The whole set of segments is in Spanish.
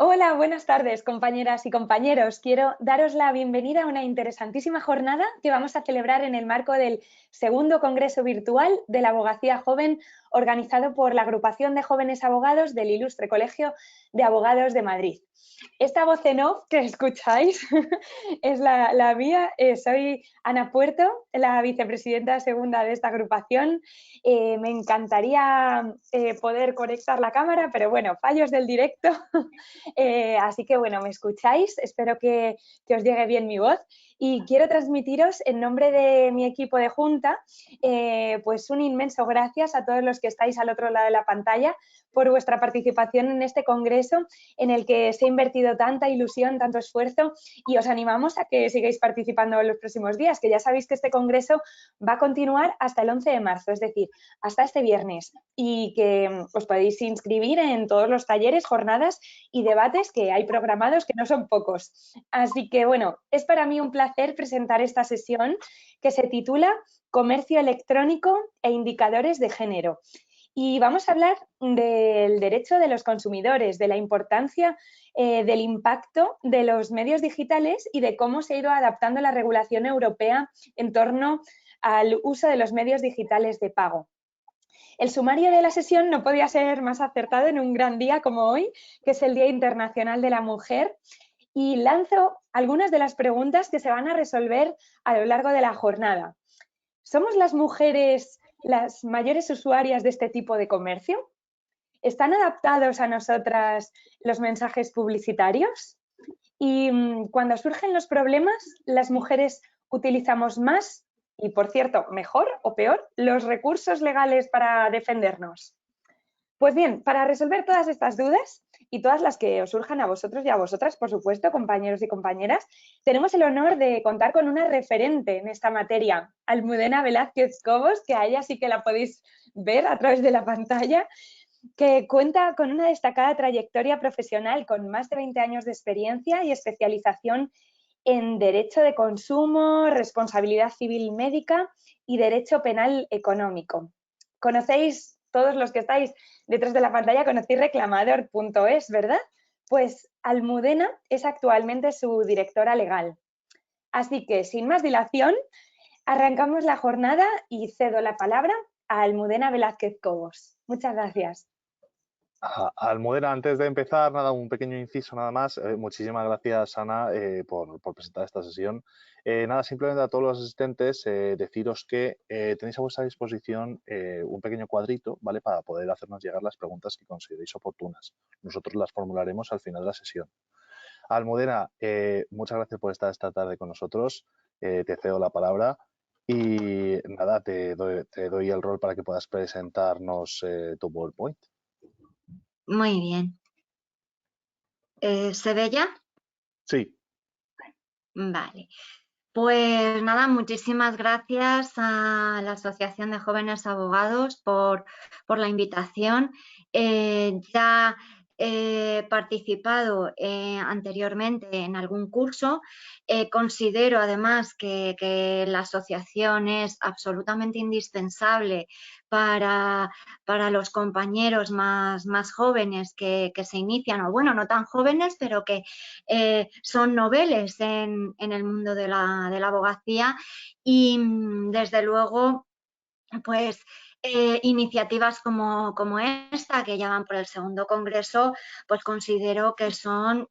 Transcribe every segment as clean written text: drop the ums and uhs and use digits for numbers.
Hola, buenas tardes, compañeras y compañeros. Quiero daros la bienvenida a una interesantísima jornada que vamos a celebrar en el marco del segundo Congreso Virtual de la Abogacía Joven, organizado por la Agrupación de Jóvenes Abogados del Ilustre Colegio de Abogados de Madrid. Esta voz en off que escucháis es la mía. Soy Ana Puerto, la vicepresidenta segunda de esta agrupación. Me encantaría poder conectar la cámara, pero bueno, fallos del directo. Así que bueno, me escucháis, espero que os llegue bien mi voz y quiero transmitiros en nombre de mi equipo de junta pues un inmenso gracias a todos los que estáis al otro lado de la pantalla por vuestra participación en este congreso en el que se ha invertido tanta ilusión, tanto esfuerzo, y os animamos a que sigáis participando en los próximos días, que ya sabéis que este congreso va a continuar hasta el 11 de marzo, es decir, hasta este viernes, y que os podéis inscribir en todos los talleres, jornadas y debates que hay programados, que no son pocos. Así que bueno, es para mí un placer presentar esta sesión que se titula Comercio electrónico e indicadores de género. Y vamos a hablar del derecho de los consumidores, de la importancia del impacto de los medios digitales y de cómo se ha ido adaptando la regulación europea en torno al uso de los medios digitales de pago. El sumario de la sesión no podía ser más acertado en un gran día como hoy, que es el Día Internacional de la Mujer, y lanzo algunas de las preguntas que se van a resolver a lo largo de la jornada. ¿Somos las mujeres las mayores usuarias de este tipo de comercio? ¿Están adaptados a nosotras los mensajes publicitarios? Y cuando surgen los problemas, las mujeres utilizamos más y, por cierto, mejor o peor, los recursos legales para defendernos. Pues bien, para resolver todas estas dudas y todas las que os surjan a vosotros y a vosotras, por supuesto, compañeros y compañeras, tenemos el honor de contar con una referente en esta materia, Almudena Velázquez Cobos, que a ella sí que la podéis ver a través de la pantalla, que cuenta con una destacada trayectoria profesional con más de 20 años de experiencia y especialización en Derecho de Consumo, Responsabilidad Civil Médica y Derecho Penal Económico. Conocéis, todos los que estáis detrás de la pantalla, conocéis reclamador.es, ¿verdad? Pues Almudena es actualmente su directora legal. Así que, sin más dilación, arrancamos la jornada y cedo la palabra a Almudena Velázquez Cobos. Muchas gracias. Almudena, antes de empezar, nada, un pequeño inciso nada más. Muchísimas gracias, Ana, por presentar esta sesión. Nada, simplemente a todos los asistentes deciros que tenéis a vuestra disposición un pequeño cuadrito, ¿vale? Para poder hacernos llegar las preguntas que consideréis oportunas. Nosotros las formularemos al final de la sesión. Almudena, muchas gracias por estar esta tarde con nosotros. Te cedo la palabra y nada, te doy el rol para que puedas presentarnos tu PowerPoint. Muy bien. ¿Se ve ya? Sí. Vale. Pues nada, muchísimas gracias a la Asociación de Jóvenes Abogados por la invitación. Ya he participado anteriormente en algún curso. Considero además que la asociación es absolutamente indispensable para los compañeros más jóvenes que se inician, o bueno, no tan jóvenes, pero que son noveles en el mundo de la abogacía, y desde luego pues iniciativas como esta, que ya van por el segundo congreso, pues considero que son,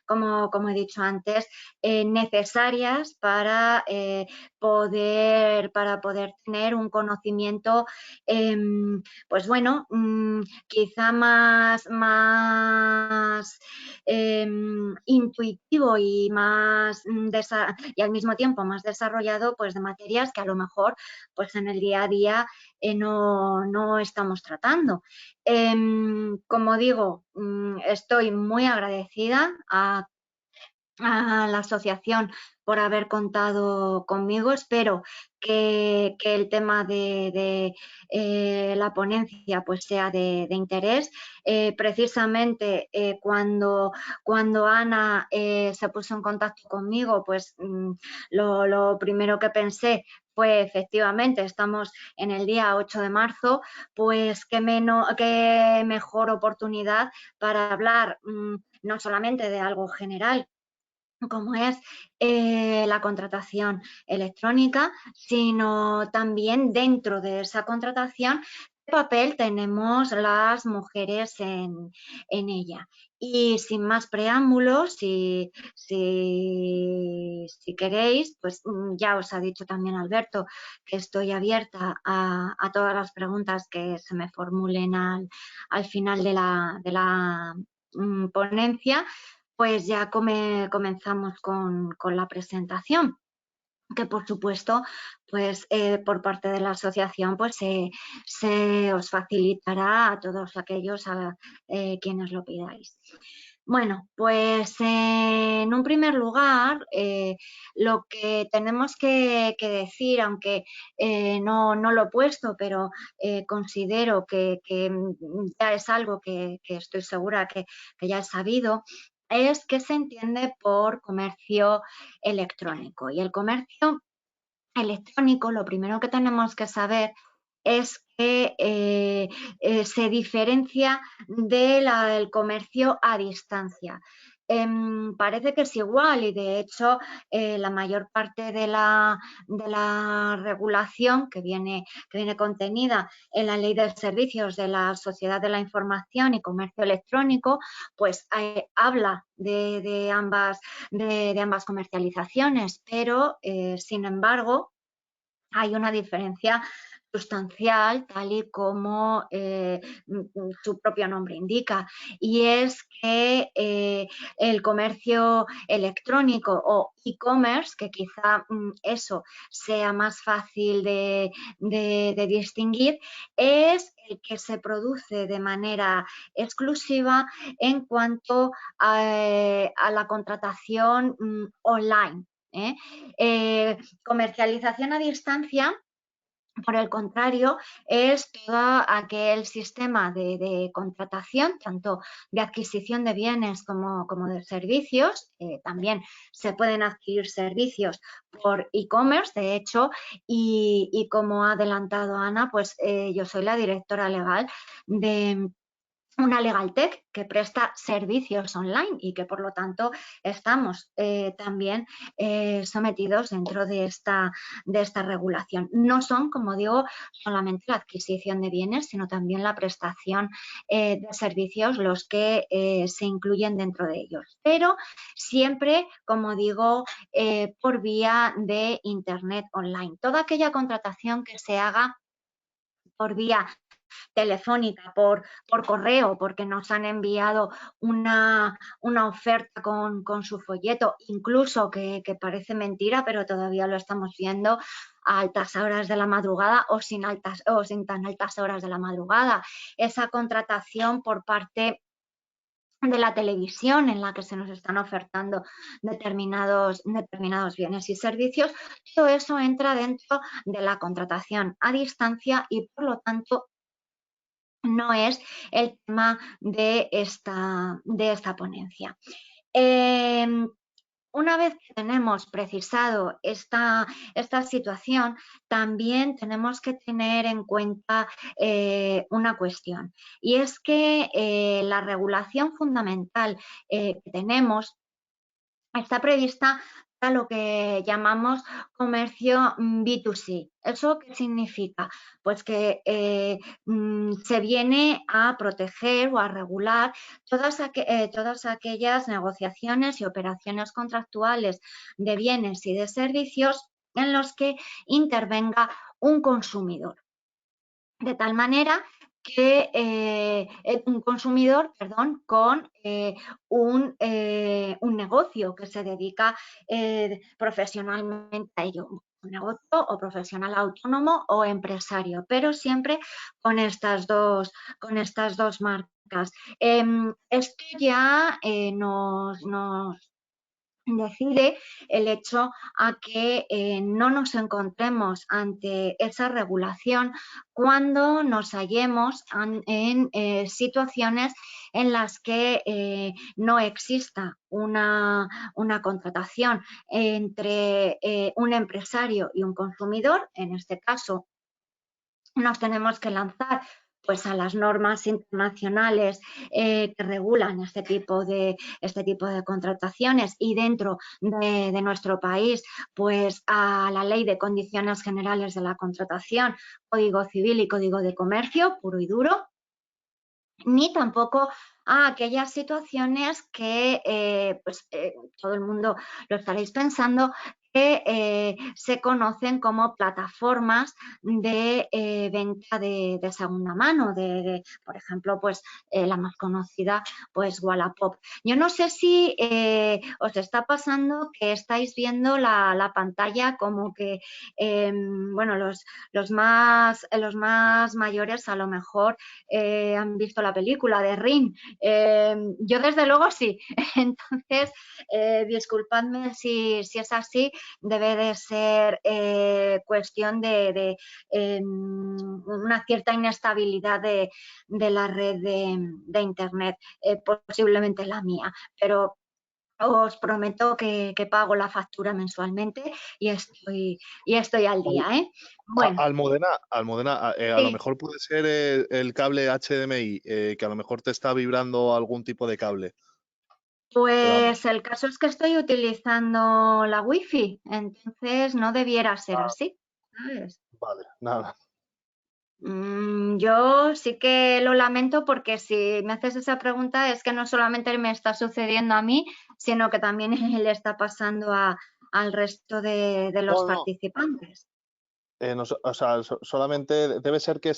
como he dicho antes, necesarias para poder tener un conocimiento, pues bueno, quizá más intuitivo y y al mismo tiempo más desarrollado, pues de materias que a lo mejor pues en el día a día no estamos tratando. Como digo, estoy muy agradecida a la asociación por haber contado conmigo. Espero que el tema de la ponencia pues sea de interés. Precisamente cuando Ana se puso en contacto conmigo, pues lo primero que pensé pues efectivamente estamos en el día 8 de marzo, pues qué mejor oportunidad para hablar no solamente de algo general, como es la contratación electrónica, sino también dentro de esa contratación, ¿qué papel tenemos las mujeres en ella? Y sin más preámbulos, si queréis, pues ya os ha dicho también Alberto que estoy abierta a todas las preguntas que se me formulen al final de la ponencia. Pues ya comenzamos con la presentación, que por supuesto, pues por parte de la asociación, pues se os facilitará a todos aquellos quienes lo pidáis. Bueno, pues en un primer lugar, lo que tenemos que decir, aunque no lo he puesto, pero considero que ya es algo que estoy segura que ya he sabido, es qué se entiende por comercio electrónico. Y el comercio electrónico, lo primero que tenemos que saber es que se diferencia del comercio a distancia. Parece que es igual y de hecho la mayor parte de la regulación que viene contenida en la Ley de Servicios de la Sociedad de la Información y Comercio Electrónico, pues habla de ambas comercializaciones, pero sin embargo hay una diferencia sustancial, tal y como su propio nombre indica, y es que el comercio electrónico o e-commerce, que quizá eso sea más fácil de distinguir, es el que se produce de manera exclusiva en cuanto a la contratación online. Comercialización a distancia, por el contrario, es todo aquel sistema de contratación, tanto de adquisición de bienes como de servicios. También se pueden adquirir servicios por e-commerce, de hecho, y como ha adelantado Ana, pues yo soy la directora legal de una Legaltech que presta servicios online y que por lo tanto estamos también sometidos dentro de esta regulación. No son, como digo, solamente la adquisición de bienes, sino también la prestación de servicios los que se incluyen dentro de ellos. Pero siempre, como digo, por vía de Internet online. Toda aquella contratación que se haga por vía telefónica, por correo, porque nos han enviado una oferta con su folleto, incluso que parece mentira, pero todavía lo estamos viendo a altas horas de la madrugada o sin tan altas horas de la madrugada. Esa contratación por parte de la televisión en la que se nos están ofertando determinados bienes y servicios, todo eso entra dentro de la contratación a distancia y por lo tanto no es el tema de esta ponencia. Una vez que tenemos precisado esta situación, también tenemos que tener en cuenta una cuestión, y es que la regulación fundamental que tenemos está prevista para lo que llamamos comercio B2C. ¿Eso qué significa? Pues que se viene a proteger o a regular todas aquellas negociaciones y operaciones contractuales de bienes y de servicios en los que intervenga un consumidor. De tal manera que un consumidor, con un negocio que se dedica profesionalmente a ello, un negocio o profesional autónomo o empresario, pero siempre con estas dos marcas. Esto ya nos decide el hecho a que no nos encontremos ante esa regulación cuando nos hallemos en situaciones en las que no exista una contratación entre un empresario y un consumidor. En este caso, nos tenemos que lanzar pues a las normas internacionales que regulan este tipo de contrataciones, y dentro de nuestro país pues a la Ley de Condiciones Generales de la Contratación, Código Civil y Código de Comercio, puro y duro, ni tampoco a aquellas situaciones que todo el mundo lo estaréis pensando, que se conocen como plataformas de venta de segunda mano, por ejemplo, pues la más conocida, pues Wallapop. Yo no sé si os está pasando que estáis viendo la pantalla como que, bueno, los más mayores a lo mejor han visto la película de Ring. Yo desde luego sí. Entonces, disculpadme si es así, debe de ser cuestión de una cierta inestabilidad de la red de Internet, posiblemente la mía, pero os prometo que pago la factura mensualmente y estoy al día, ¿eh? Bueno, Almudena, a lo sí. mejor puede ser el cable HDMI, que a lo mejor te está vibrando algún tipo de cable. Pero vamos. Pues el caso es que estoy utilizando la Wi-Fi, entonces no debiera ser así, ¿sabes? Vale, nada. Yo sí que lo lamento, porque si me haces esa pregunta es que no solamente me está sucediendo a mí, sino que también le está pasando al resto de los No, no. participantes. O sea, solamente debe ser que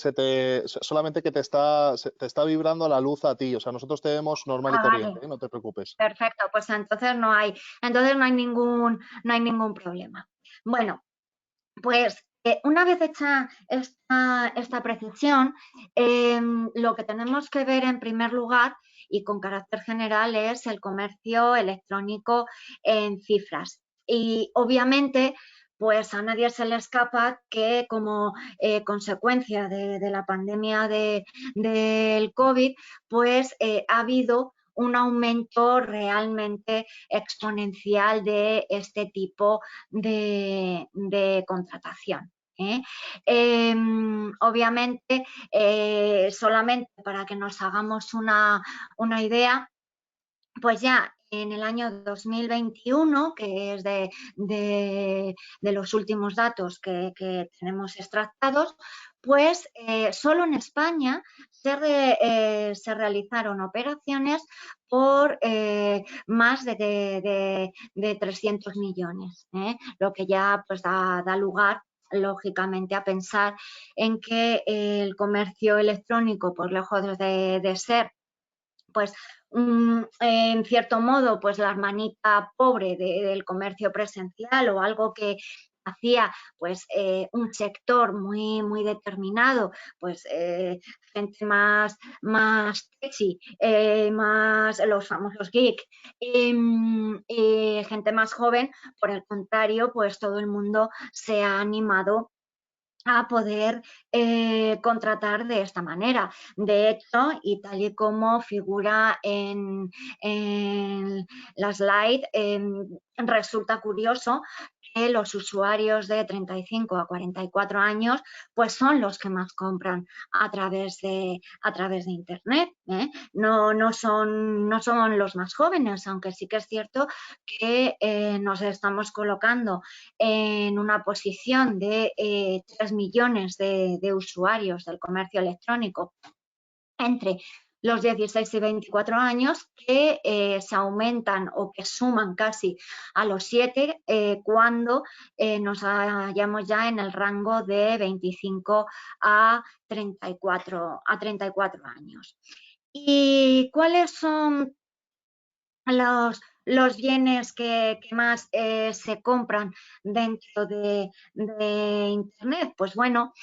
solamente que te está vibrando la luz a ti. O sea, nosotros te vemos normal y Ah, vale, corriente, ¿eh? No te preocupes. perfecto, pues entonces no hay ningún problema. Bueno, pues una vez hecha esta precisión, lo que tenemos que ver en primer lugar y con carácter general es el comercio electrónico en cifras. Y obviamente, pues a nadie se le escapa que como consecuencia de la pandemia del COVID, pues ha habido un aumento realmente exponencial de este tipo de contratación. Obviamente, solamente para que nos hagamos una idea, pues ya en el año 2021, que es de los últimos datos que tenemos extractados, pues solo en España se realizaron operaciones por más de 300 millones, lo que ya pues da lugar lógicamente a pensar en que el comercio electrónico, por lejos de ser pues en cierto modo pues la hermanita pobre del comercio presencial, o algo que hacía pues un sector muy determinado, pues gente más techy, más los famosos geek, gente más joven. Por el contrario, pues todo el mundo se ha animado a poder contratar de esta manera. De hecho, y tal y como figura en la slide, resulta curioso que los usuarios de 35 a 44 años pues son los que más compran a través de Internet. No son los más jóvenes, aunque sí que es cierto que nos estamos colocando en una posición de 3 millones de usuarios del comercio electrónico entre los 16 y 24 años, que se aumentan o que suman casi a los 7 cuando nos hallamos ya en el rango de 25 a 34 años. ¿Y cuáles son los bienes que más se compran dentro de Internet? Pues bueno,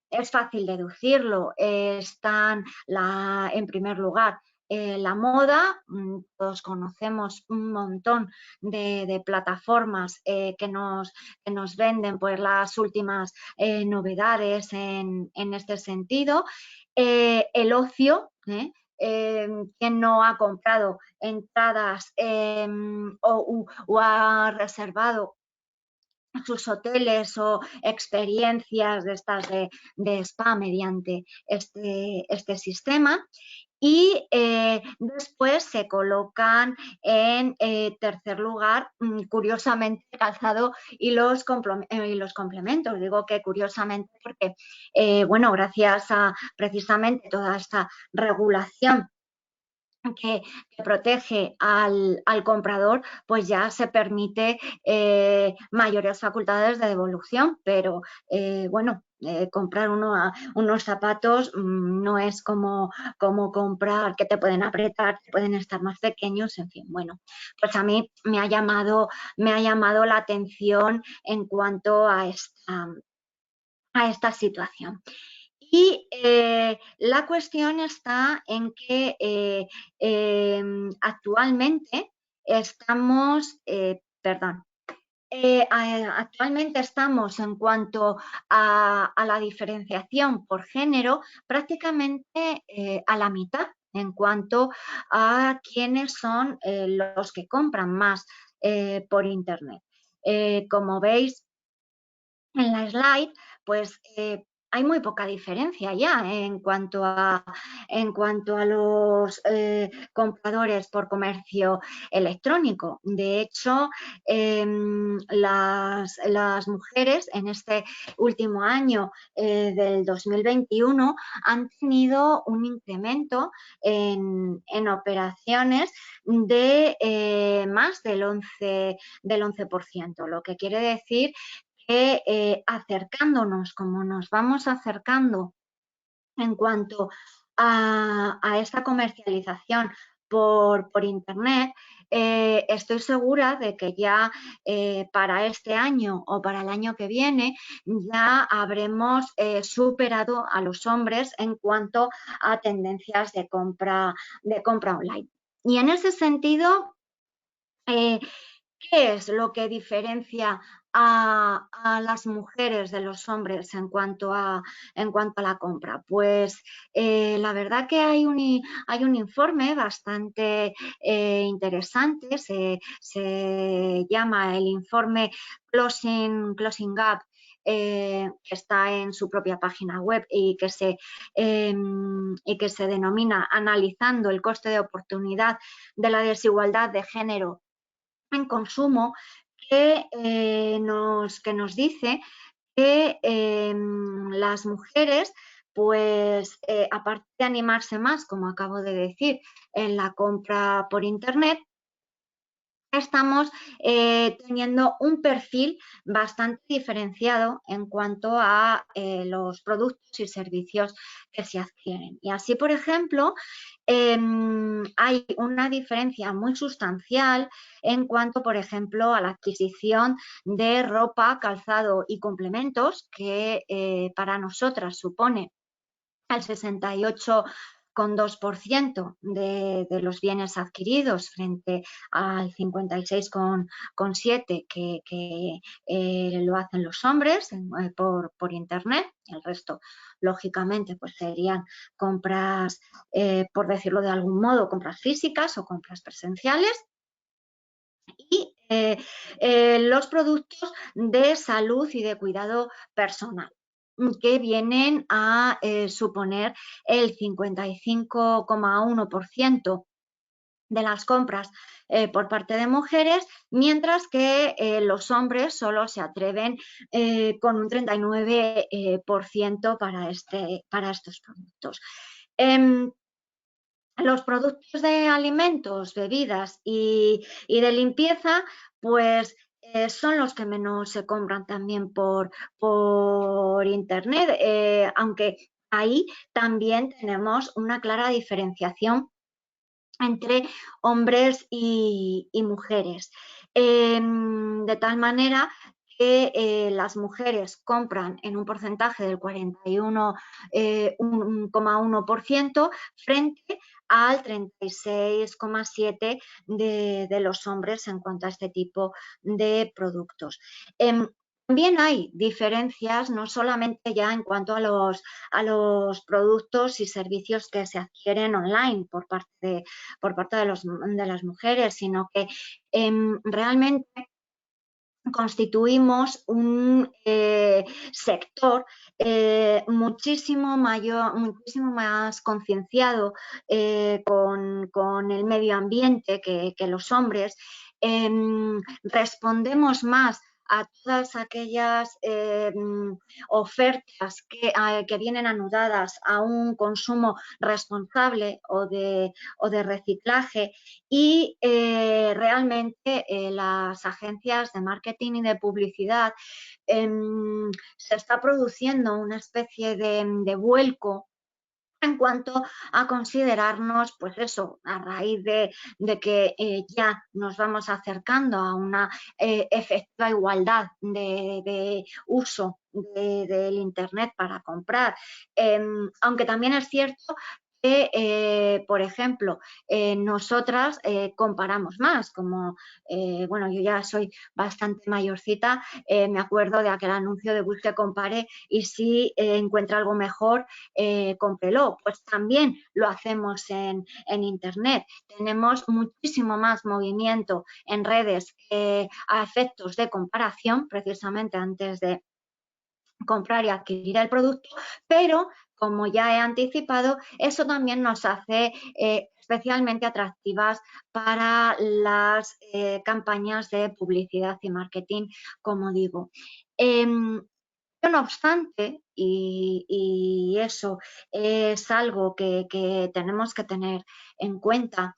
es fácil deducirlo. Están en primer lugar la moda. Todos conocemos un montón de plataformas que nos venden pues las últimas novedades en este sentido. El ocio, quien no ha comprado entradas o ha reservado sus hoteles o experiencias de estas de spa mediante este sistema. Y después se colocan en tercer lugar, curiosamente, calzado y los complementos. Digo que curiosamente porque, bueno, gracias a precisamente toda esta regulación que protege al comprador, pues ya se permite mayores facultades de devolución, pero bueno, comprar unos zapatos no es como comprar, que te pueden apretar, que pueden estar más pequeños, en fin. Bueno, pues a mí me ha llamado la atención en cuanto a esta situación. Y la cuestión está en que actualmente estamos, actualmente estamos en cuanto a la diferenciación por género prácticamente a la mitad en cuanto a quiénes son los que compran más por Internet. Como veis en la slide, pues hay muy poca diferencia ya en cuanto a los compradores por comercio electrónico. De hecho, las mujeres en este último año del 2021 han tenido un incremento en operaciones de más del 11%, lo que quiere decir que acercándonos, como nos vamos acercando en cuanto a esta comercialización por Internet, estoy segura de que ya para este año o para el año que viene ya habremos superado a los hombres en cuanto a tendencias de compra online. Y en ese sentido, ¿qué es lo que diferencia a las mujeres de los hombres en cuanto a la compra? Pues la verdad que hay un informe bastante interesante, se llama el informe Closing Gap, que está en su propia página web y que se denomina Analizando el coste de oportunidad de la desigualdad de género en consumo, que nos dice que las mujeres, pues aparte de animarse más, como acabo de decir, en la compra por Internet, estamos teniendo un perfil bastante diferenciado en cuanto a los productos y servicios que se adquieren. Y así, por ejemplo, hay una diferencia muy sustancial en cuanto, por ejemplo, a la adquisición de ropa, calzado y complementos, que para nosotras supone el 68,2% de los bienes adquiridos frente al 56,7% que lo hacen los hombres por Internet. El resto, lógicamente, pues serían compras, por decirlo de algún modo, compras físicas o compras presenciales. Y los productos de salud y de cuidado personal, que vienen a suponer el 55,1% de las compras por parte de mujeres, mientras que los hombres solo se atreven con un 39% para estos productos. Los productos de alimentos, bebidas y de limpieza, pues son los que menos se compran también por Internet, aunque ahí también tenemos una clara diferenciación entre hombres y mujeres. De tal manera que las mujeres compran en un porcentaje del 41,1% frente al 36,7% de los hombres en cuanto a este tipo de productos. También hay diferencias, no solamente ya en cuanto a los productos y servicios que se adquieren online por parte de las mujeres, sino que realmente constituimos un sector muchísimo más concienciado con el medio ambiente que los hombres. Respondemos más a todas aquellas ofertas que vienen anudadas a un consumo responsable o de reciclaje, y realmente las agencias de marketing y de publicidad se está produciendo una especie de vuelco en cuanto a considerarnos, pues eso, a raíz de que ya nos vamos acercando a una efectiva igualdad de uso del Internet para comprar. Aunque también es cierto que, por ejemplo, nosotras comparamos más, como, bueno, yo ya soy bastante mayorcita, me acuerdo de aquel anuncio de Busque, Compare, y si encuentra algo mejor, cómprelo. Pues también lo hacemos en Internet. Tenemos muchísimo más movimiento en redes a efectos de comparación, precisamente antes de comprar y adquirir el producto, pero como ya he anticipado, eso también nos hace especialmente atractivas para las campañas de publicidad y marketing, como digo. No obstante, y eso es algo que tenemos que tener en cuenta,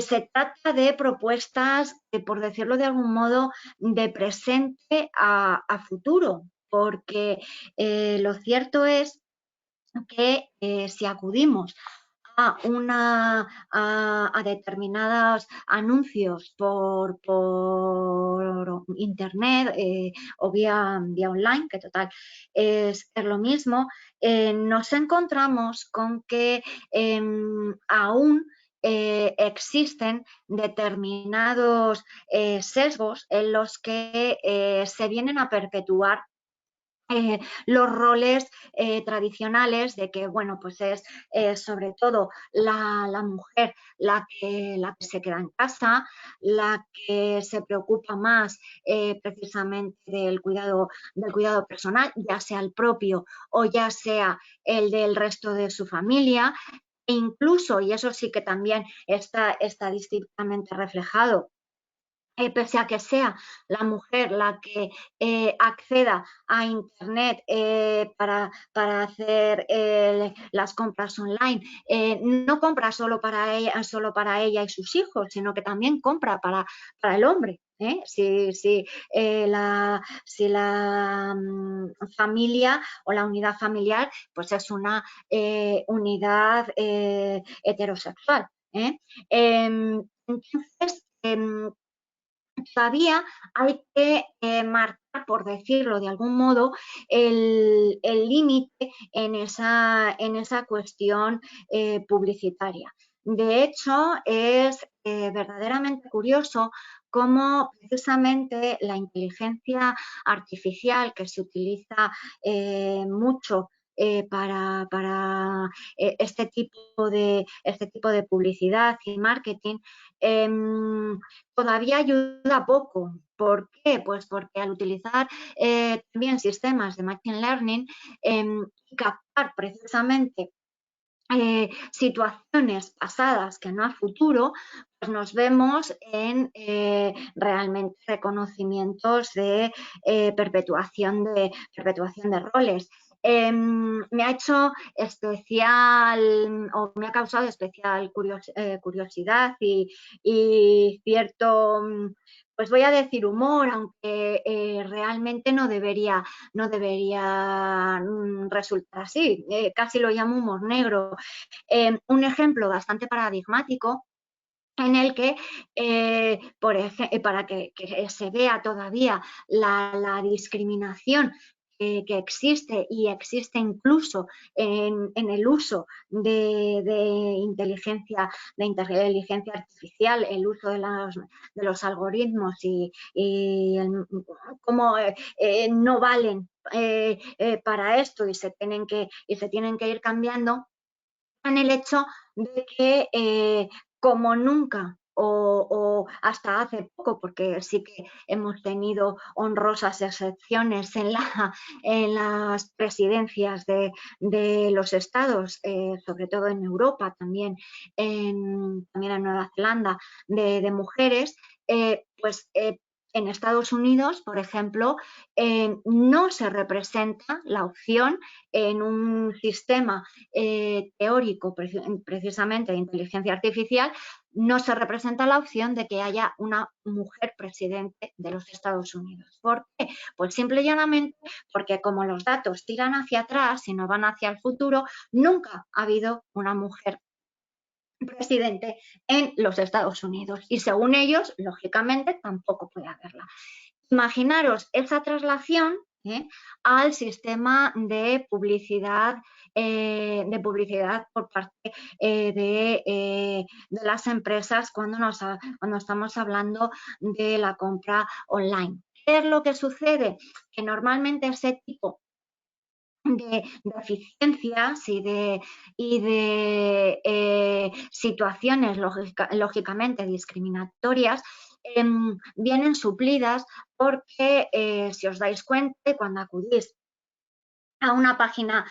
se trata de propuestas, por decirlo de algún modo, de presente a futuro, porque lo cierto es que si acudimos a determinados anuncios por internet o vía online, que total es lo mismo, nos encontramos con que aún existen determinados sesgos en los que se vienen a perpetuar los roles tradicionales de que, bueno, pues es sobre todo la mujer la que se queda en casa, la que se preocupa más precisamente del cuidado personal, ya sea el propio o ya sea el del resto de su familia. E incluso, y eso sí que también está estadísticamente reflejado, pese a que sea la mujer la que acceda a Internet para hacer las compras online, no compra solo para ella y sus hijos, sino que también compra para el hombre. Si la familia o la unidad familiar pues es una unidad heterosexual. Entonces, todavía hay que marcar, por decirlo de algún modo, el límite en esa cuestión publicitaria. De hecho, es verdaderamente curioso cómo precisamente la inteligencia artificial, que se utiliza mucho para este tipo de publicidad y marketing, todavía ayuda poco. ¿Por qué? Pues porque al utilizar también sistemas de Machine Learning y captar precisamente situaciones pasadas que no a futuro, pues nos vemos en realmente reconocimientos de perpetuación de roles. Me ha hecho especial, o me ha causado especial curiosidad y cierto, pues voy a decir humor, aunque realmente no debería resultar así. Casi lo llamo humor negro. Un ejemplo bastante paradigmático en el que, para que se vea todavía la discriminación existe y existe incluso en el uso de inteligencia artificial, el uso de los algoritmos y cómo no valen para esto y se tienen que ir cambiando, en el hecho de que como nunca o hasta hace poco, porque sí que hemos tenido honrosas excepciones en las presidencias de los estados, sobre todo en Europa, también en Nueva Zelanda, de mujeres, pues en Estados Unidos, por ejemplo, no se representa la opción en un sistema teórico precisamente de inteligencia artificial, no se representa la opción de que haya una mujer presidente de los Estados Unidos. ¿Por qué? Pues simple y llanamente porque como los datos tiran hacia atrás y no van hacia el futuro, nunca ha habido una mujer presidente en los Estados Unidos y según ellos, lógicamente, tampoco puede haberla. Imaginaros esa traslación al sistema de publicidad por parte de las empresas cuando estamos hablando de la compra online. ¿Qué es lo que sucede? Que normalmente ese tipo de eficiencias y de situaciones lógicamente discriminatorias vienen suplidas porque si os dais cuenta, cuando acudís a una página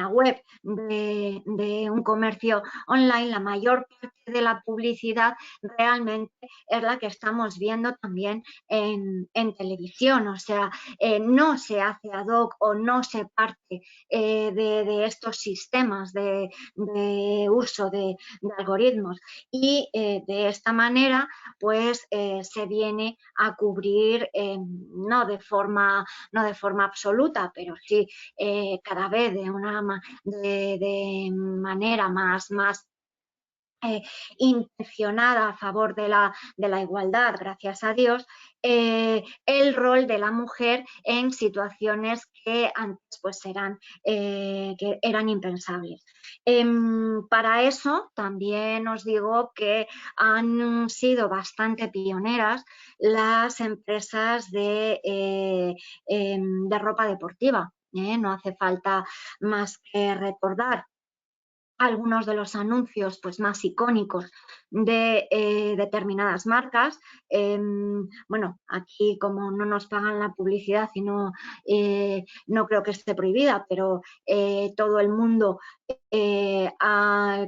web de un comercio online, la mayor parte de la publicidad realmente es la que estamos viendo también en televisión, o sea, no se hace ad hoc o no se parte de estos sistemas de uso de algoritmos y de esta manera pues se viene a cubrir no de forma absoluta, pero sí cada vez de manera más intencionada a favor de la igualdad, gracias a Dios, el rol de la mujer en situaciones que antes pues que eran impensables. Para eso también os digo que han sido bastante pioneras las empresas de ropa deportiva. No hace falta más que recordar algunos de los anuncios pues, más icónicos de determinadas marcas. Bueno, aquí como no nos pagan la publicidad y no creo que esté prohibida, pero todo el mundo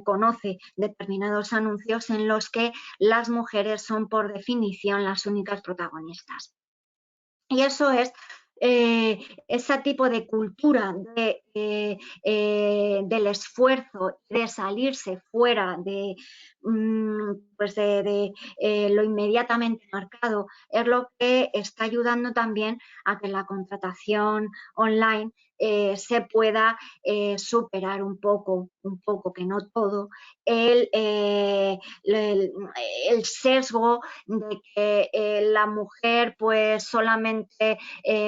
conoce determinados anuncios en los que las mujeres son por definición las únicas protagonistas. Y eso es ese tipo de cultura del esfuerzo, de salirse fuera de lo inmediatamente marcado, es lo que está ayudando también a que la contratación online se pueda superar un poco, que no todo, el sesgo de que la mujer pues solamente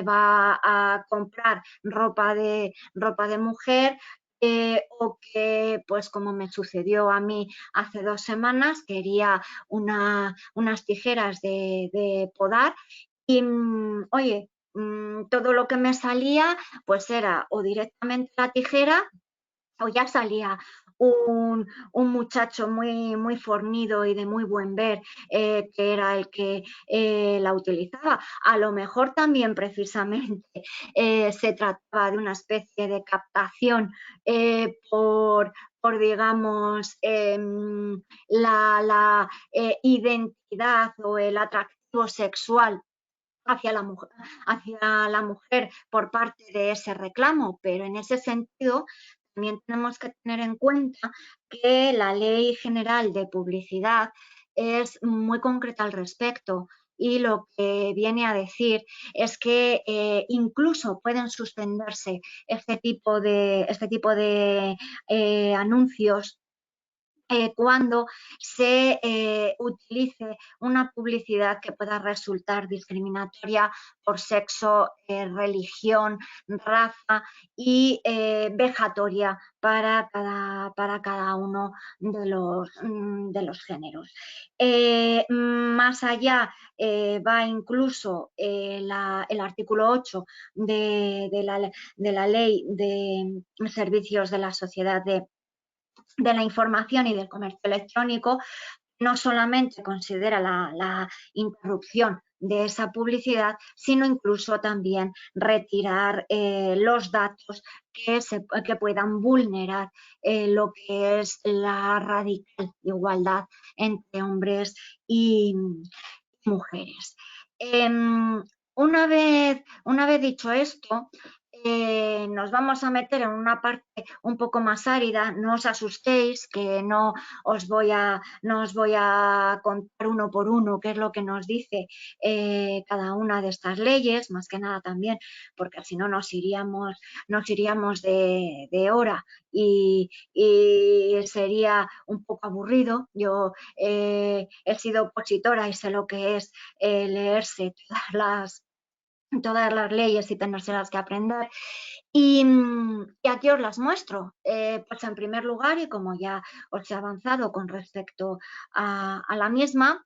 va a comprar ropa de mujer o que, pues como me sucedió a mí hace 2 semanas, quería unas tijeras de podar y, oye, todo lo que me salía pues era o directamente la tijera o ya salía un muchacho muy fornido y de muy buen ver que era el que la utilizaba. A lo mejor también precisamente se trataba de una especie de captación por digamos, la identidad o el atractivo sexual hacia la mujer por parte de ese reclamo, pero en ese sentido también tenemos que tener en cuenta que la Ley General de Publicidad es muy concreta al respecto y lo que viene a decir es que incluso pueden suspenderse este tipo de anuncios cuando se utilice una publicidad que pueda resultar discriminatoria por sexo, religión, raza y vejatoria para cada uno de los géneros. Más allá va incluso el artículo 8 de la Ley de Servicios de la Sociedad de la Información y del Comercio Electrónico. No solamente considera la interrupción de esa publicidad, sino incluso también retirar los datos que puedan vulnerar lo que es la radical igualdad entre hombres y mujeres. Una vez dicho esto, nos vamos a meter en una parte un poco más árida. No os asustéis, que no os voy a contar uno por uno qué es lo que nos dice cada una de estas leyes, más que nada también porque si no nos iríamos de hora y sería un poco aburrido. Yo he sido opositora y sé lo que es leerse todas las leyes y tenérselas que aprender. Y aquí os las muestro. Pues en primer lugar, y como ya os he avanzado con respecto a la misma,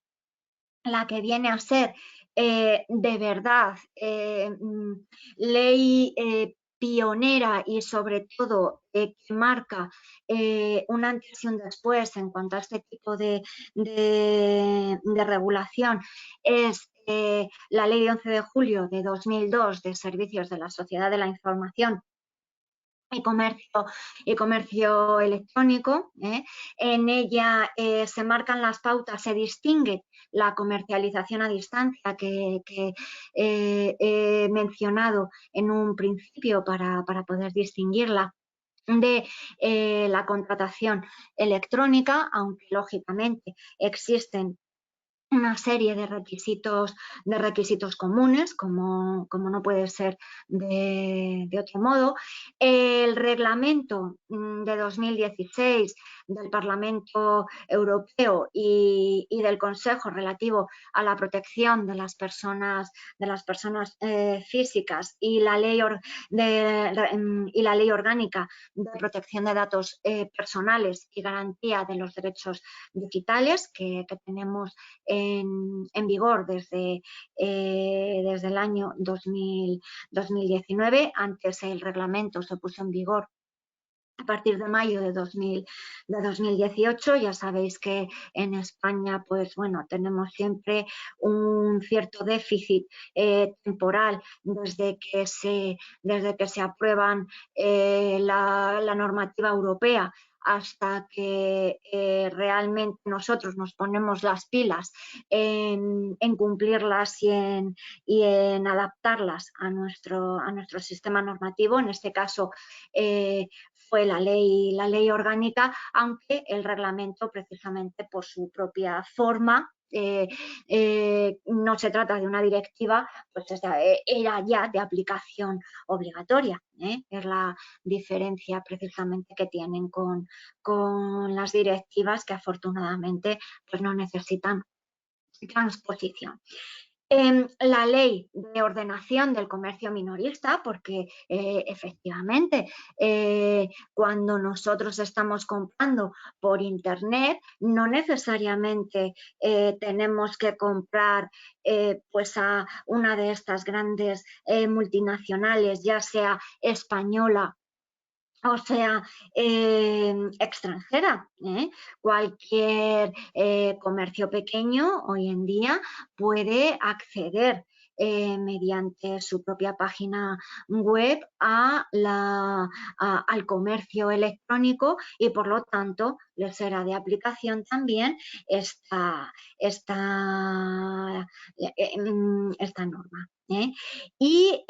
la que viene a ser de verdad ley pionera y sobre todo que marca un antes y un después en cuanto a este tipo de regulación, es la Ley de 11 de julio de 2002 de Servicios de la Sociedad de la Información y comercio electrónico. En ella se marcan las pautas, se distingue la comercialización a distancia que he mencionado en un principio para poder distinguirla de la contratación electrónica, aunque lógicamente existen una serie de requisitos comunes, como no puede ser de otro modo. El reglamento de 2016 del Parlamento Europeo y del Consejo relativo a la protección de las personas físicas y la ley orgánica de protección de datos personales y garantía de los derechos digitales que tenemos en vigor desde el año 2019. Antes el reglamento se puso en vigor a partir de mayo de 2018. Ya sabéis que en España, pues bueno, tenemos siempre un cierto déficit temporal desde que se aprueban la normativa europea hasta que realmente nosotros nos ponemos las pilas en cumplirlas y en adaptarlas a nuestro sistema normativo. En este caso fue la ley orgánica, aunque el reglamento, precisamente por su propia forma, no se trata de una directiva, pues era ya de aplicación obligatoria. Es la diferencia precisamente que tienen con las directivas, que afortunadamente pues no necesitan transposición. La ley de ordenación del comercio minorista, porque efectivamente cuando nosotros estamos comprando por internet no necesariamente tenemos que comprar pues a una de estas grandes multinacionales, ya sea española o sea extranjera. Cualquier comercio pequeño hoy en día puede acceder mediante su propia página web al comercio electrónico, y por lo tanto les será de aplicación también esta norma. Y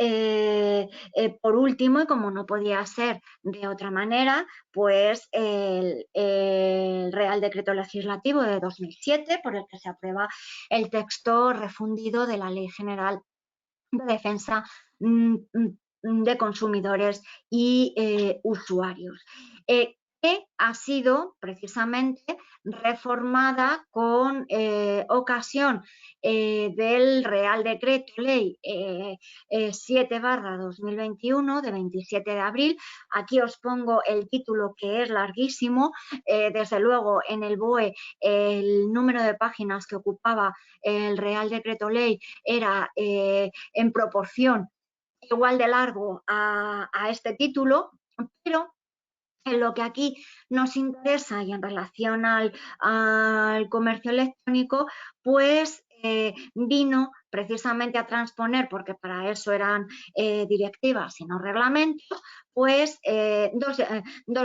por último, y como no podía ser de otra manera, pues el Real Decreto Legislativo de 2007, por el que se aprueba el texto refundido de la Ley General de Defensa de Consumidores y Usuarios. que ha sido precisamente reformada con ocasión del Real Decreto Ley 7/2021 de 27 de abril. Aquí os pongo el título, que es larguísimo. Desde luego, en el BOE el número de páginas que ocupaba el Real Decreto Ley era en proporción igual de largo a este título, pero en lo que aquí nos interesa y en relación al comercio electrónico, pues vino precisamente a transponer, porque para eso eran directivas y no reglamentos, pues dos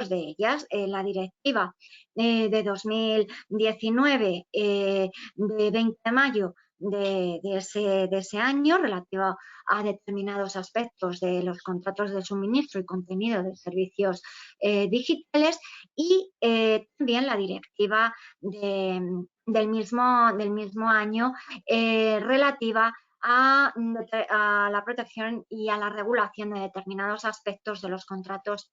de ellas. La directiva de 2019 de 20 de mayo de ese año, relativa a determinados aspectos de los contratos de suministro y contenido de servicios digitales, y también la directiva del mismo año relativa a la protección y a la regulación de determinados aspectos de los contratos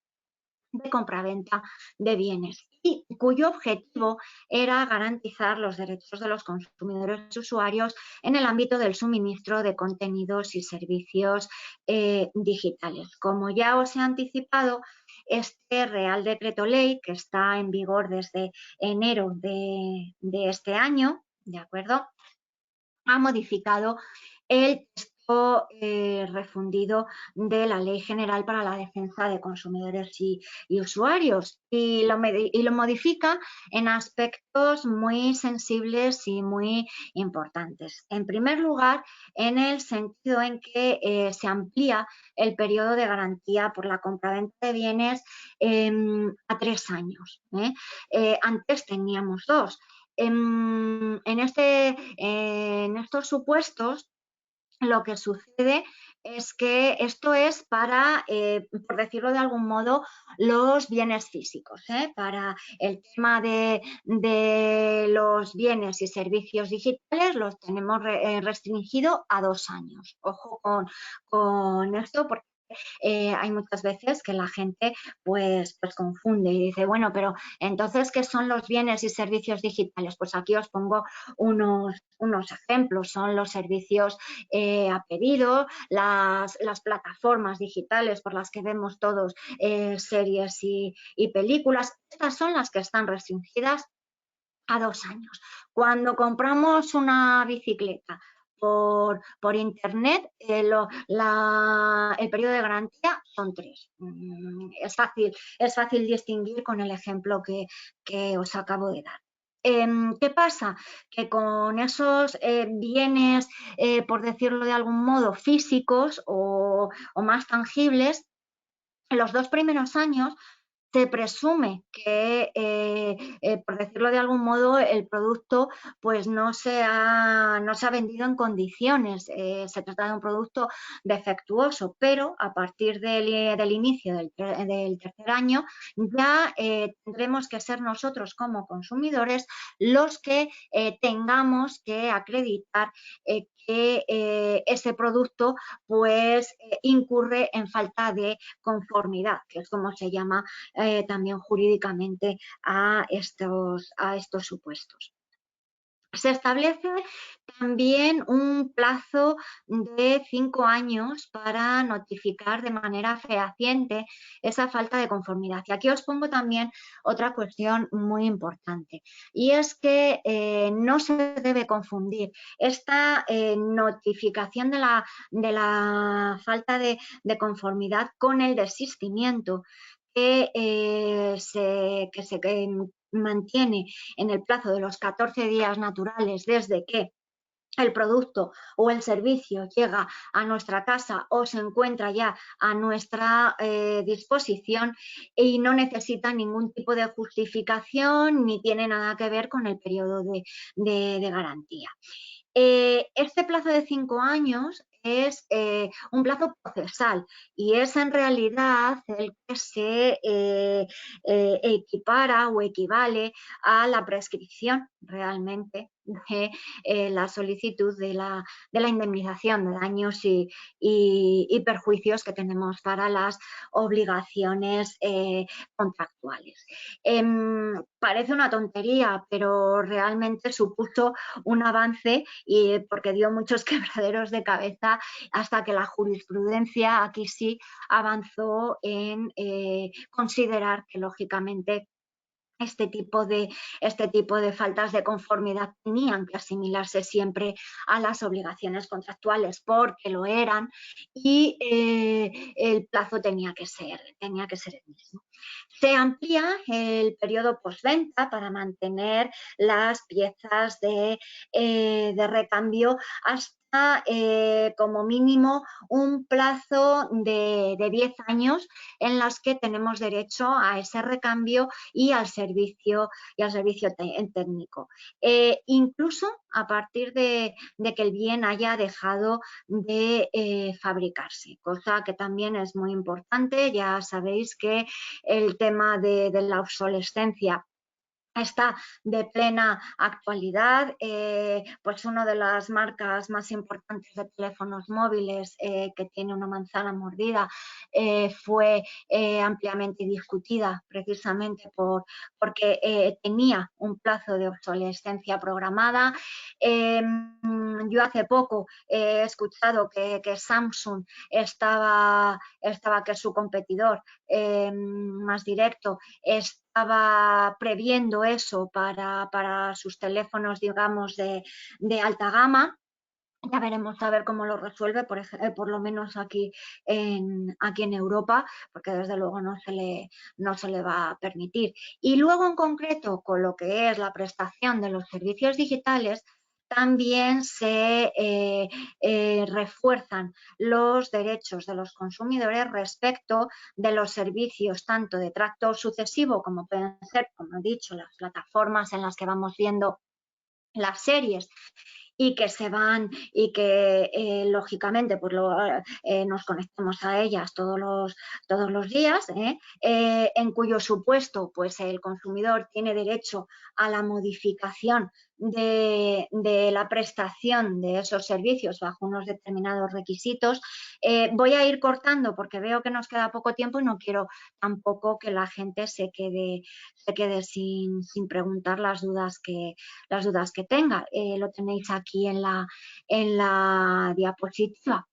de compraventa de bienes, y cuyo objetivo era garantizar los derechos de los consumidores y usuarios en el ámbito del suministro de contenidos y servicios digitales. Como ya os he anticipado, este Real Decreto Ley, que está en vigor desde enero de este año, ¿de acuerdo?, ha modificado el texto refundido de la Ley General para la Defensa de Consumidores y Usuarios, y lo modifica en aspectos muy sensibles y muy importantes. En primer lugar, en el sentido en que se amplía el periodo de garantía por la compraventa de bienes a 3 años. Antes teníamos 2. En estos supuestos, lo que sucede es que esto es para, por decirlo de algún modo, los bienes físicos. Para el tema de los bienes y servicios digitales los tenemos restringido a 2 años. Ojo con esto, porque hay muchas veces que la gente pues confunde y dice, bueno, pero entonces, ¿qué son los bienes y servicios digitales? Pues aquí os pongo unos ejemplos. Son los servicios a pedido, las plataformas digitales por las que vemos todos series y películas. Estas son las que están restringidas a 2 años. Cuando compramos una bicicleta por internet, el periodo de garantía son 3. Es fácil distinguir con el ejemplo que os acabo de dar. ¿Qué pasa? Que con esos bienes, por decirlo de algún modo, físicos o más tangibles, en los 2 primeros años se presume que, por decirlo de algún modo, el producto pues no se ha vendido en condiciones. Se trata de un producto defectuoso, pero a partir del inicio del tercer año ya tendremos que ser nosotros, como consumidores, los que tengamos que acreditar que ese producto pues incurre en falta de conformidad, que es como se llama también jurídicamente a estos supuestos. Se establece también un plazo de 5 años para notificar de manera fehaciente esa falta de conformidad. Y aquí os pongo también otra cuestión muy importante, y es que no se debe confundir esta notificación de la falta de conformidad con el desistimiento, que se mantiene en el plazo de los 14 días naturales desde que el producto o el servicio llega a nuestra casa o se encuentra ya a nuestra disposición, y no necesita ningún tipo de justificación ni tiene nada que ver con el periodo de garantía. Este plazo de 5 años es un plazo procesal, y es en realidad el que se equipara o equivale a la prescripción. realmente de la solicitud de la indemnización de daños y perjuicios que tenemos para las obligaciones contractuales. Parece una tontería, pero realmente supuso un avance porque dio muchos quebraderos de cabeza hasta que la jurisprudencia aquí sí avanzó en considerar que lógicamente este tipo de faltas de conformidad tenían que asimilarse siempre a las obligaciones contractuales porque lo eran y el plazo tenía que ser el mismo. Se amplía el periodo postventa para mantener las piezas de recambio hasta como mínimo un plazo de 10 años en los que tenemos derecho a ese recambio y al servicio técnico. Incluso a partir de que el bien haya dejado de fabricarse, cosa que también es muy importante. Ya sabéis que el tema de la obsolescencia está de plena actualidad. Pues una de las marcas más importantes de teléfonos móviles que tiene una manzana mordida fue ampliamente discutida precisamente porque tenía un plazo de obsolescencia programada. Yo hace poco he escuchado que Samsung que su competidor más directo estaba previendo eso para sus teléfonos, digamos, de alta gama. Ya veremos a ver cómo lo resuelve, por lo menos aquí en Europa, porque desde luego no se le va a permitir. Y luego, en concreto, con lo que es la prestación de los servicios digitales, también se refuerzan los derechos de los consumidores respecto de los servicios tanto de tracto sucesivo como pueden ser, como he dicho, las plataformas en las que vamos viendo las series y que lógicamente pues nos conectemos a ellas todos los días, en cuyo supuesto pues el consumidor tiene derecho a la modificación de la prestación de esos servicios bajo unos determinados requisitos. Voy a ir cortando porque veo que nos queda poco tiempo y no quiero tampoco que la gente se quede sin preguntar las dudas que tenga. Lo tenéis aquí en la diapositiva.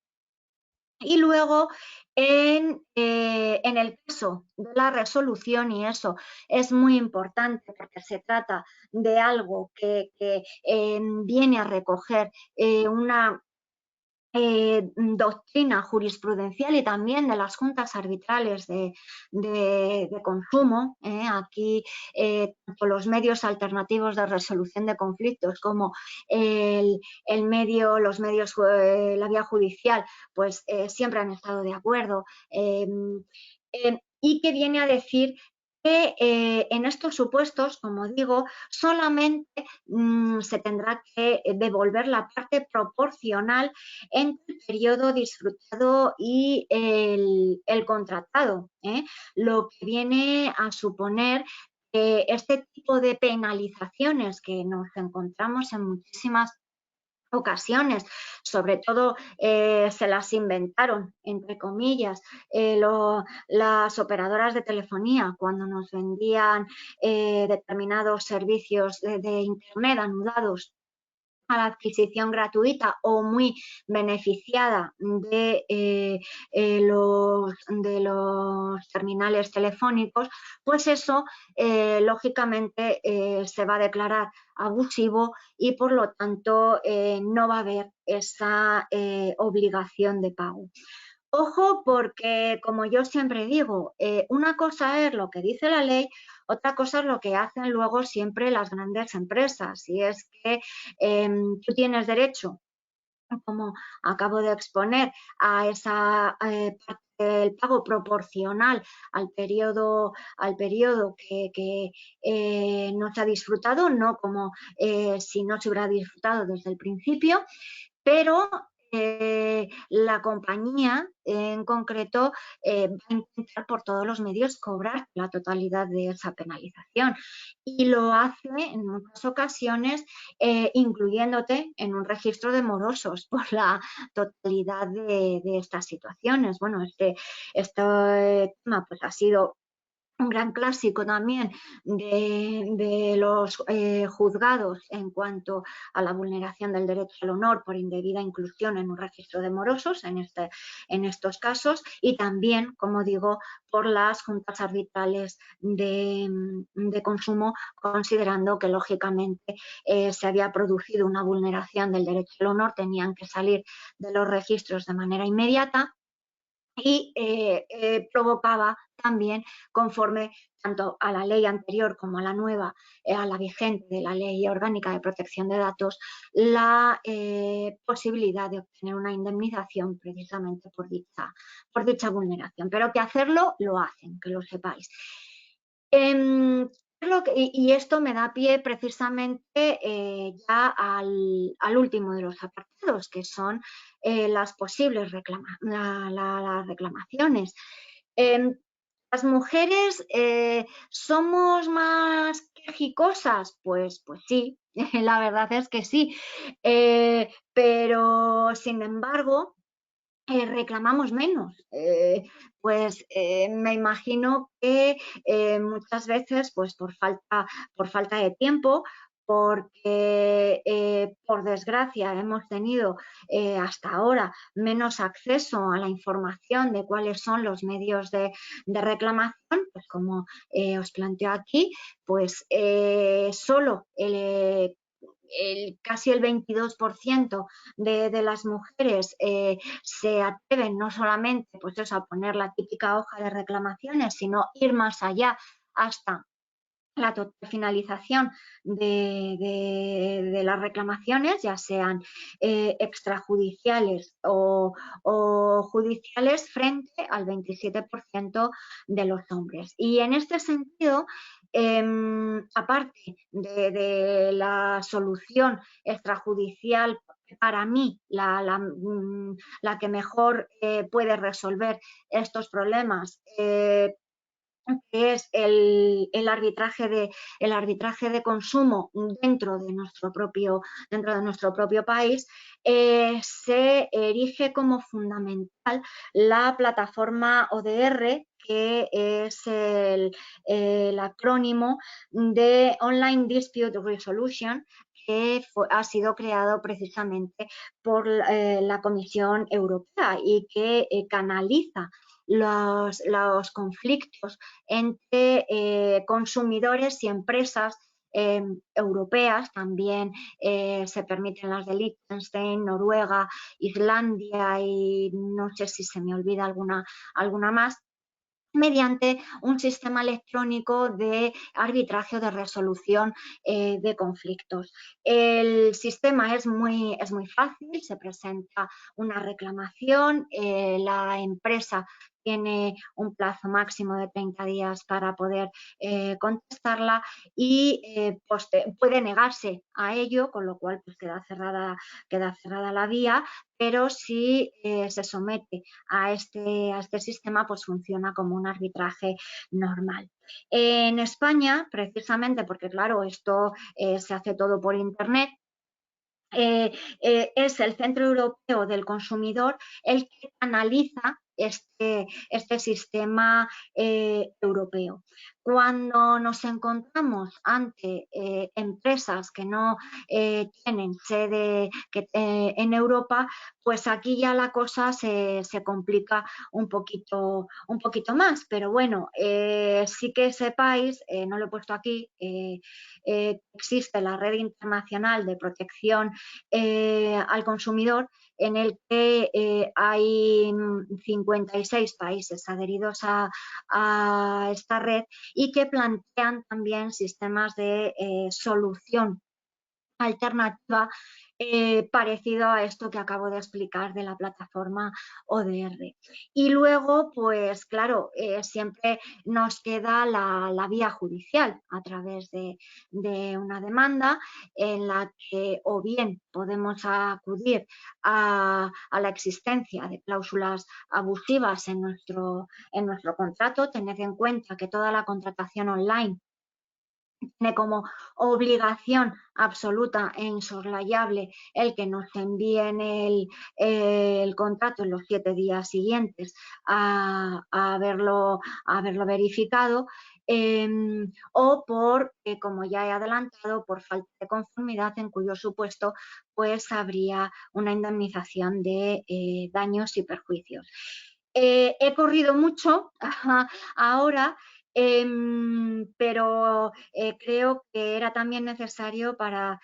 Y luego, en el caso de la resolución, y eso es muy importante porque se trata de algo que viene a recoger una doctrina jurisprudencial y también de las juntas arbitrales de consumo. Aquí tanto los medios alternativos de resolución de conflictos como la vía judicial, pues siempre han estado de acuerdo. Y que viene a decir que en estos supuestos, como digo, solamente se tendrá que devolver la parte proporcional entre el periodo disfrutado y el contratado, lo que viene a suponer que este tipo de penalizaciones que nos encontramos en muchísimas ocasiones, sobre todo se las inventaron, entre comillas, las operadoras de telefonía cuando nos vendían determinados servicios de Internet anudados a la adquisición gratuita o muy beneficiada de los terminales telefónicos, pues eso lógicamente se va a declarar abusivo y por lo tanto no va a haber esa obligación de pago. Ojo porque, como yo siempre digo, una cosa es lo que dice la ley, otra cosa es lo que hacen luego siempre las grandes empresas. Y es que tú tienes derecho, como acabo de exponer, a esa parte del pago proporcional al periodo que no se ha disfrutado, no como si no se hubiera disfrutado desde el principio, pero la compañía en concreto va a intentar por todos los medios cobrar la totalidad de esa penalización, y lo hace en muchas ocasiones incluyéndote en un registro de morosos por la totalidad de estas situaciones. Bueno, este tema pues ha sido un gran clásico también de los juzgados en cuanto a la vulneración del derecho al honor por indebida inclusión en un registro de morosos en estos casos, y también, como digo, por las juntas arbitrales de consumo, considerando que lógicamente se había producido una vulneración del derecho al honor, tenían que salir de los registros de manera inmediata, y provocaba también, conforme tanto a la ley anterior como a la nueva, a la vigente de la Ley Orgánica de Protección de Datos, la posibilidad de obtener una indemnización precisamente por dicha vulneración. Pero que hacerlo, lo hacen, que lo sepáis. Y esto me da pie precisamente ya al último de los apartados, que son las posibles las reclamaciones. ¿Las mujeres somos más quejicosas? Pues sí, la verdad es que sí. Pero, sin embargo, reclamamos menos. Me imagino que muchas veces pues por falta de tiempo, porque por desgracia hemos tenido hasta ahora menos acceso a la información de cuáles son los medios de reclamación, pues como os planteo aquí, pues solo casi el 22% de las mujeres se atreven no solamente pues eso, a poner la típica hoja de reclamaciones, sino ir más allá hasta la total finalización de las reclamaciones, ya sean extrajudiciales o judiciales, frente al 27% de los hombres. Y en este sentido, aparte de la solución extrajudicial, para mí la que mejor puede resolver estos problemas, que es el arbitraje de consumo dentro de nuestro propio país, se erige como fundamental la plataforma ODR, que es el acrónimo de Online Dispute Resolution, que ha sido creado precisamente por la Comisión Europea y que canaliza los conflictos entre consumidores y empresas europeas. También se permiten las de Liechtenstein, Noruega, Islandia y no sé si se me olvida alguna más, mediante un sistema electrónico de arbitraje o de resolución de conflictos. El sistema es muy fácil, se presenta una reclamación, la empresa tiene un plazo máximo de 30 días para poder contestarla, y puede negarse a ello, con lo cual pues queda cerrada la vía, pero si se somete a este sistema, pues funciona como un arbitraje normal. En España, precisamente porque claro, esto se hace todo por Internet, es el Centro Europeo del Consumidor el que analiza este sistema europeo. Cuando nos encontramos ante empresas que no tienen sede en Europa, pues aquí ya la cosa se complica un poquito más. Pero bueno, sí que sepáis, no lo he puesto aquí, existe la Red Internacional de Protección al Consumidor, en el que hay 56 países adheridos a esta red, y que plantean también sistemas de solución alternativa parecido a esto que acabo de explicar de la plataforma ODR. Y luego, pues claro, siempre nos queda la vía judicial a través de una demanda en la que o bien podemos acudir a la existencia de cláusulas abusivas en nuestro contrato. Tened en cuenta que toda la contratación online tiene como obligación absoluta e insoslayable el que nos envíen el contrato en los 7 días siguientes a haberlo verificado, o por, como ya he adelantado, por falta de conformidad, en cuyo supuesto pues habría una indemnización de daños y perjuicios. He corrido mucho ahora, pero creo que era también necesario para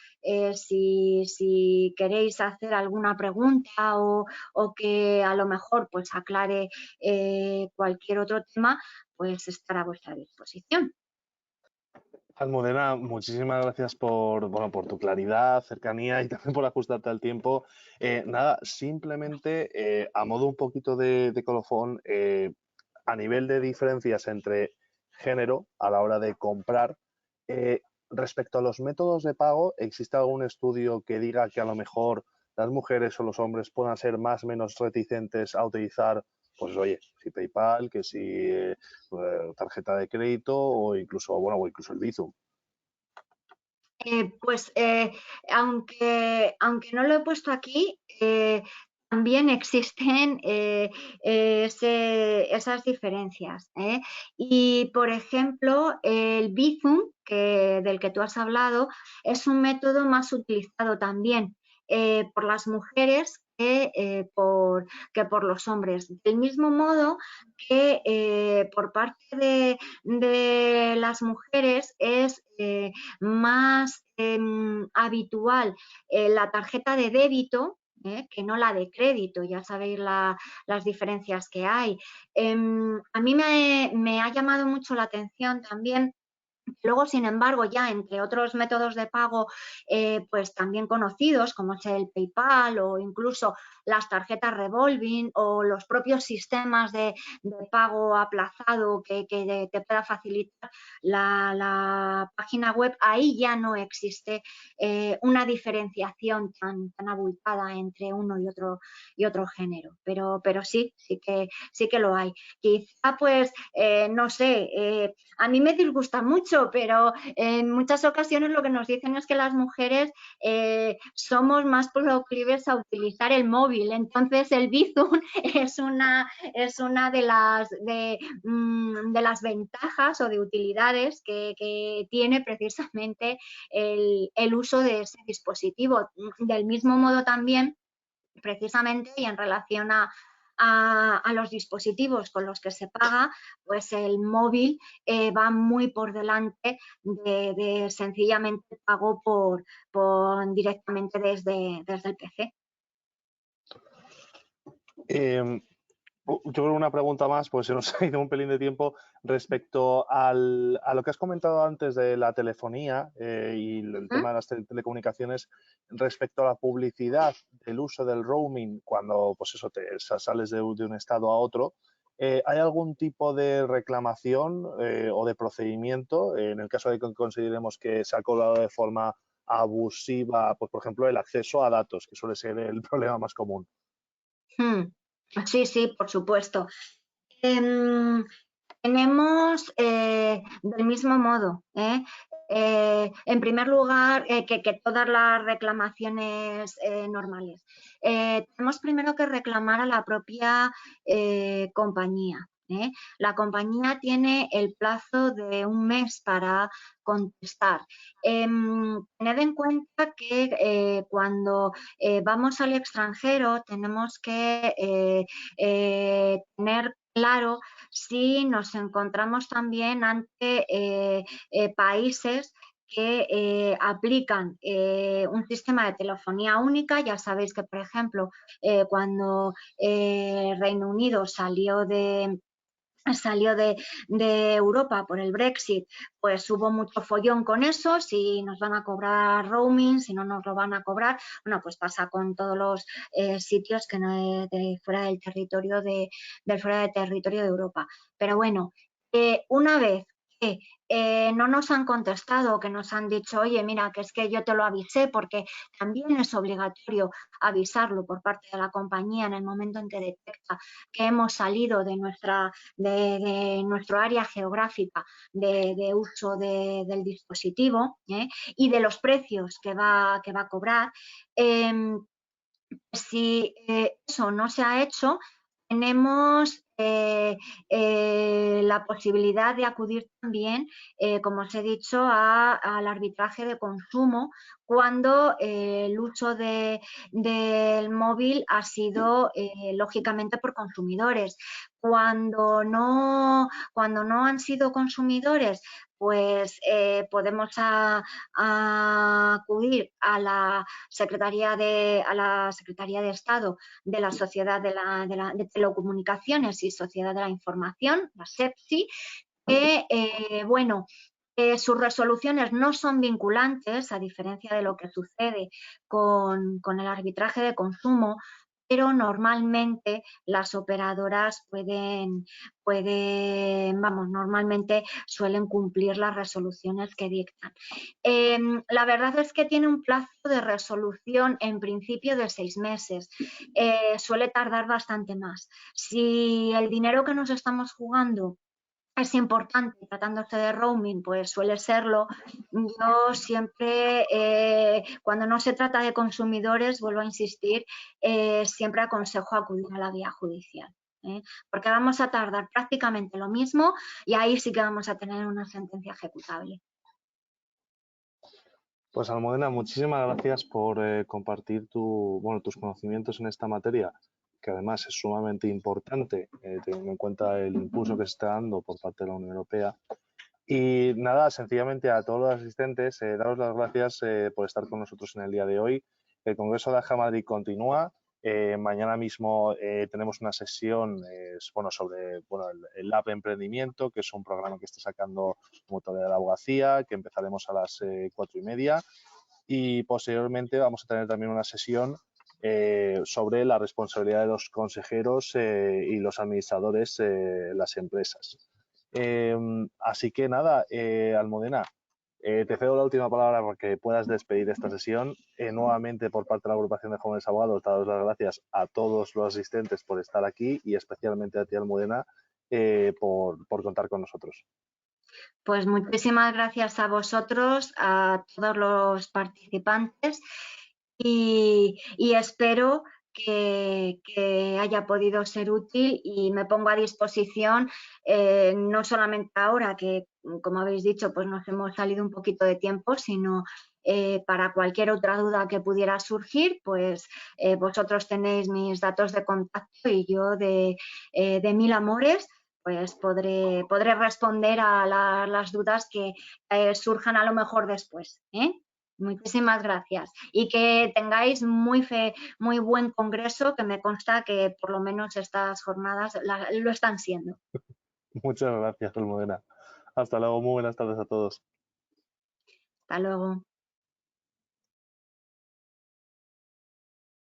si queréis hacer alguna pregunta o que a lo mejor pues aclare cualquier otro tema, pues estar a vuestra disposición. Almudena, muchísimas gracias por tu claridad, cercanía y también por ajustarte al tiempo. Nada, simplemente a modo un poquito de colofón, a nivel de diferencias entre género a la hora de comprar, respecto a los métodos de pago, ¿existe algún estudio que diga que a lo mejor las mujeres o los hombres puedan ser más o menos reticentes a utilizar, pues oye, si PayPal, que si tarjeta de crédito o incluso el Bizum? Pues aunque no lo he puesto aquí, también existen esas diferencias. Y, por ejemplo, el Bizum, del que tú has hablado, es un método más utilizado también por las mujeres que por los hombres. Del mismo modo que por parte de las mujeres es más habitual la tarjeta de débito que no la de crédito. Ya sabéis las diferencias que hay. A mí me ha llamado mucho la atención también. Luego, sin embargo, ya entre otros métodos de pago pues también conocidos, como es el PayPal o incluso las tarjetas revolving o los propios sistemas de pago aplazado que te pueda facilitar la página web, ahí ya no existe una diferenciación tan abultada entre uno y otro género. Pero sí que lo hay. Quizá, pues, no sé, a mí me disgusta mucho, pero en muchas ocasiones lo que nos dicen es que las mujeres somos más proclives a utilizar el móvil. Entonces el Bizum es una de las ventajas o de utilidades que tiene precisamente el uso de ese dispositivo. Del mismo modo también, precisamente, y en relación a los dispositivos con los que se paga, pues el móvil va muy por delante de sencillamente pago directamente desde el PC. Yo creo una pregunta más, pues se nos ha ido un pelín de tiempo respecto a lo que has comentado antes de la telefonía y el tema de las telecomunicaciones, respecto a la publicidad del uso del roaming cuando pues eso sales de un estado a otro. ¿Hay algún tipo de reclamación o de procedimiento en el caso de que consideremos que se ha cobrado de forma abusiva, pues por ejemplo, el acceso a datos, que suele ser el problema más común? Sí, por supuesto. Tenemos del mismo modo, en primer lugar, que todas las reclamaciones normales. Tenemos primero que reclamar a la propia compañía. La compañía tiene el plazo de 1 mes para contestar. Tened en cuenta que cuando vamos al extranjero tenemos que tener claro si nos encontramos también ante países que aplican un sistema de telefonía única. Ya sabéis que, por ejemplo, cuando Reino Unido salió de salió de Europa por el Brexit, pues hubo mucho follón con eso, si nos van a cobrar roaming, si no nos lo van a cobrar. Bueno, pues pasa con todos los sitios que no fuera del territorio fuera del territorio de Europa. Pero bueno, una vez que no nos han contestado, que nos han dicho, oye, mira, que es que yo te lo avisé, porque también es obligatorio avisarlo por parte de la compañía en el momento en que detecta que hemos salido de nuestro área geográfica de uso del dispositivo, y de los precios que va a cobrar. Si eso no se ha hecho, tenemos la posibilidad de acudir también, como os he dicho, al arbitraje de consumo cuando el uso del móvil ha sido lógicamente por consumidores. Cuando no han sido consumidores, pues podemos acudir a la Secretaría de Estado de la Sociedad de Telecomunicaciones y Sociedad de la Información, la SEPSI, que, sus resoluciones no son vinculantes, a diferencia de lo que sucede con el arbitraje de consumo, pero normalmente las operadoras normalmente suelen cumplir las resoluciones que dictan. La verdad es que tiene un plazo de resolución en principio de 6 meses. Suele tardar bastante más. Si el dinero que nos estamos jugando es importante, tratándose de roaming, pues suele serlo. Yo siempre, cuando no se trata de consumidores, vuelvo a insistir, siempre aconsejo acudir a la vía judicial, porque vamos a tardar prácticamente lo mismo y ahí sí que vamos a tener una sentencia ejecutable. Pues Almudena, muchísimas gracias por compartir tus conocimientos en esta materia, que además es sumamente importante, teniendo en cuenta el impulso que se está dando por parte de la Unión Europea. Y nada, sencillamente a todos los asistentes, daros las gracias por estar con nosotros en el día de hoy. El Congreso de AGA Madrid continúa. Mañana mismo tenemos una sesión sobre el App Emprendimiento, que es un programa que está sacando Motor de la Abogacía, que empezaremos a las 4:30. Y posteriormente vamos a tener también una sesión sobre la responsabilidad de los consejeros y los administradores en las empresas. Así que nada, Almudena, te cedo la última palabra para que puedas despedir esta sesión. Nuevamente, por parte de la Agrupación de Jóvenes Abogados, daros las gracias a todos los asistentes por estar aquí y especialmente a ti, Almudena, por contar con nosotros. Pues muchísimas gracias a vosotros, a todos los participantes, y espero que haya podido ser útil, y me pongo a disposición, no solamente ahora que, como habéis dicho, pues nos hemos salido un poquito de tiempo, sino para cualquier otra duda que pudiera surgir, pues vosotros tenéis mis datos de contacto y yo de Mil Amores pues podré responder a las dudas que surjan a lo mejor después. Muchísimas gracias y que tengáis muy buen congreso, que me consta que por lo menos estas jornadas lo están siendo. Muchas gracias, Almudena. Hasta luego, muy buenas tardes a todos. Hasta luego.